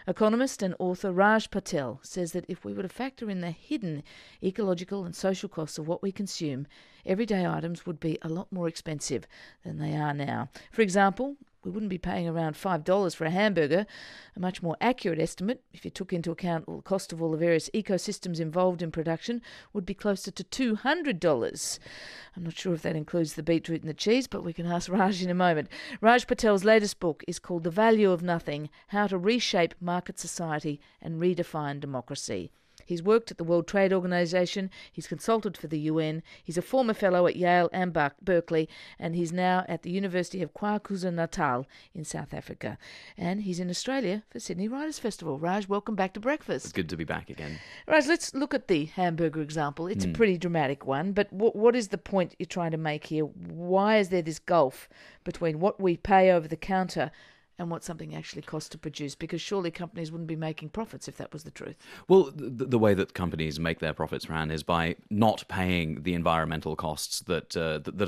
Economist and author Raj Patel says that if we were to factor in the hidden ecological and social costs of what we consume, everyday items would be a lot more expensive than they are now. For example, we wouldn't be paying around $5 for a hamburger. A much more accurate estimate, if you took into account the cost of all the various ecosystems involved in production, would be closer to $200. I'm not sure if that includes the beetroot and the cheese, but we can ask Raj in a moment. Raj Patel's latest book is called The Value of Nothing: How to Reshape Market Society and Redefine Democracy. He's worked at the World Trade Organization, he's consulted for the UN, he's a former fellow at Yale and Berkeley, and he's now at the University of KwaZulu-Natal in South Africa. And he's in Australia for Sydney Writers' Festival. Raj, welcome back to Breakfast. It's good to be back again. Raj, let's look at the hamburger example. It's a pretty dramatic one, but what is the point you're trying to make here? Why is there this gulf between what we pay over the counter and what something actually costs to produce? Because surely companies wouldn't be making profits if that was the truth. Well, the way that companies make their profits, Fran, is by not paying the environmental costs that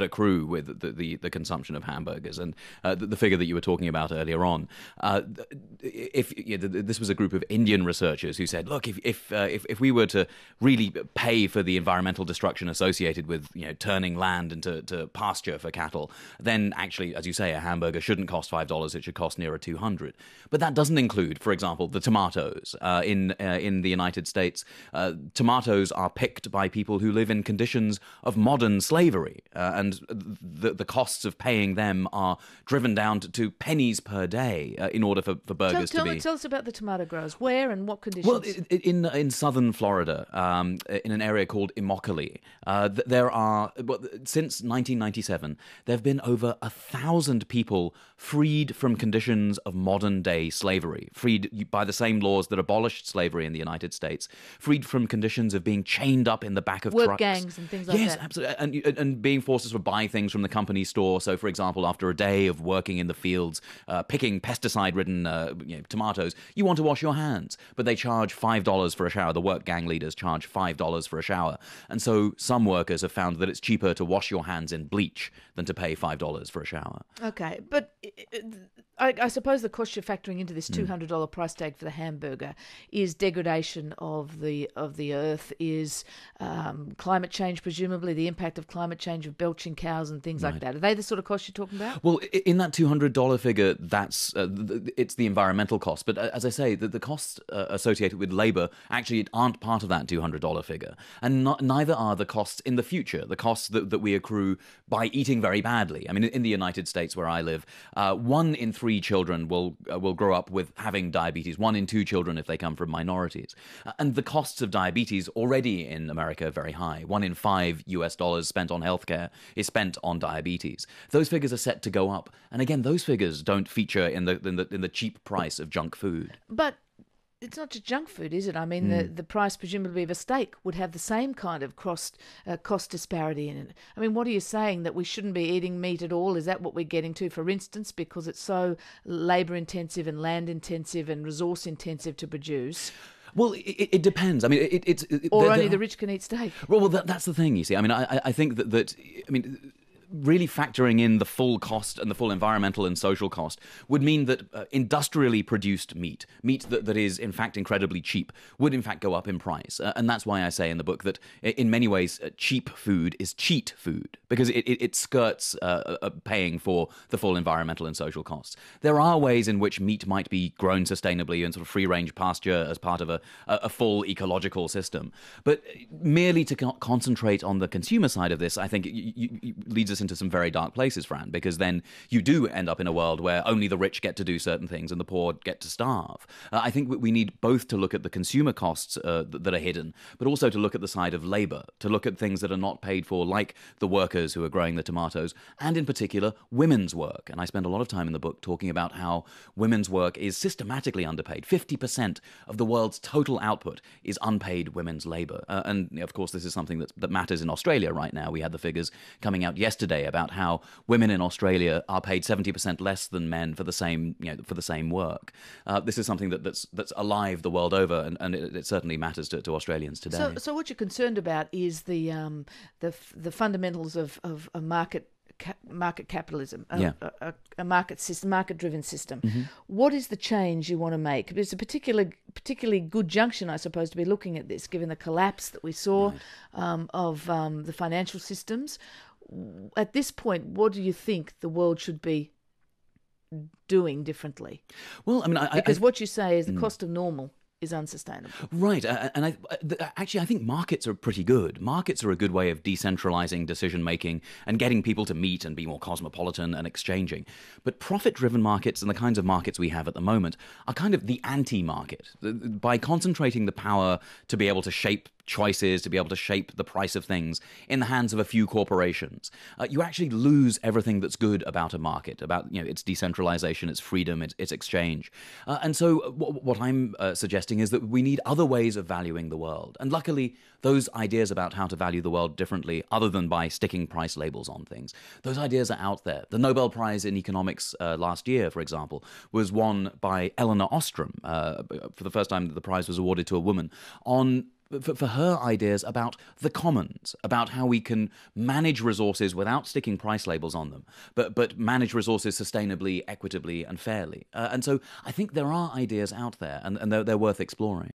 accrue with the consumption of hamburgers. And the figure that you were talking about earlier on, this was a group of Indian researchers who said, look, if we were to really pay for the environmental destruction associated with turning land into pasture for cattle, then actually, as you say, a hamburger shouldn't cost $5; it should cost nearer 200. But that doesn't include, for example, the tomatoes. In the United States, tomatoes are picked by people who live in conditions of modern slavery, and the costs of paying them are driven down to pennies per day in order for burgers to be... Tell us about the tomato growers. Where and what conditions? Well, in southern Florida, in an area called Immokalee, there are, since 1997, there have been over 1,000 people freed from conditions of modern-day slavery, freed by the same laws that abolished slavery in the United States, freed from conditions of being chained up in the back of work trucks. gangs and things like that. Yes, absolutely, and being forced to buy things from the company store. So, for example, after a day of working in the fields, picking pesticide-ridden tomatoes, you want to wash your hands, but they charge $5 for a shower. The work gang leaders charge $5 for a shower, and so some workers have found that it's cheaper to wash your hands in bleach than to pay $5 for a shower. Okay, but I suppose the cost you're factoring into this $200 price tag for the hamburger is degradation of the earth, is climate change, presumably the impact of climate change of belching cows and things like that. Are they the sort of costs you're talking about? Well, in that $200 figure, that's it's the environmental cost. But as I say, the costs associated with labour actually aren't part of that $200 figure, and neither are the costs in the future. The costs that we accrue by eating very badly. I mean, in the United States, where I live, 1 in 3 children will grow up with having diabetes. 1 in 2 children if they come from minorities. And the costs of diabetes already in America are very high. 1 in 5 US dollars spent on healthcare is spent on diabetes. Those figures are set to go up. And again, those figures don't feature in the cheap price of junk food. But it's not just junk food, is it? I mean, the price presumably of a steak would have the same kind of cost disparity in it. I mean, what are you saying, that we shouldn't be eating meat at all? Is that what we're getting to, for instance, because it's so labour intensive and land intensive and resource intensive to produce? Well, it depends. I mean, only the rich can eat steak. Well, that's the thing, you see. I mean, I think that really factoring in the full cost and the full environmental and social cost would mean that industrially produced meat that is in fact incredibly cheap, would in fact go up in price. And that's why I say in the book that in many ways cheap food is cheat food, because it skirts paying for the full environmental and social costs. There are ways in which meat might be grown sustainably in sort of free-range pasture as part of a full ecological system. But merely to concentrate on the consumer side of this, I think leads us into some very dark places, Fran, because then you do end up in a world where only the rich get to do certain things and the poor get to starve. I think we need both to look at the consumer costs that are hidden, but also to look at the side of labour, to look at things that are not paid for, like the workers who are growing the tomatoes, and in particular, women's work. And I spend a lot of time in the book talking about how women's work is systematically underpaid. 50% of the world's total output is unpaid women's labour. And of course, this is something that matters in Australia right now. We had the figures coming out yesterday about how women in Australia are paid 70% less than men for the same work. This is something that's alive the world over, and it certainly matters to Australians today. So what you're concerned about is the fundamentals of a market market capitalism, Yeah. a market system, market-driven system. Mm-hmm. What is the change you want to make? It's a particularly good junction, I suppose, to be looking at this, given the collapse that we saw of the financial systems. At this point, what do you think the world should be doing differently? Well, I mean, because what you say is the cost of normal is unsustainable. Right. And actually, I think markets are pretty good. Markets are a good way of decentralizing decision-making and getting people to meet and be more cosmopolitan and exchanging. But profit-driven markets and the kinds of markets we have at the moment are kind of the anti-market. By concentrating the power to be able to shape choices, to be able to shape the price of things in the hands of a few corporations, you actually lose everything that's good about a market, about its decentralization, its freedom, its exchange. And so what I'm suggesting is that we need other ways of valuing the world. And luckily, those ideas about how to value the world differently, other than by sticking price labels on things, those ideas are out there. The Nobel Prize in Economics last year, for example, was won by Eleanor Ostrom. For the first time, the prize was awarded to a woman for her ideas about the commons, about how we can manage resources without sticking price labels on them, but manage resources sustainably, equitably, and fairly. And so I think there are ideas out there, and they're worth exploring.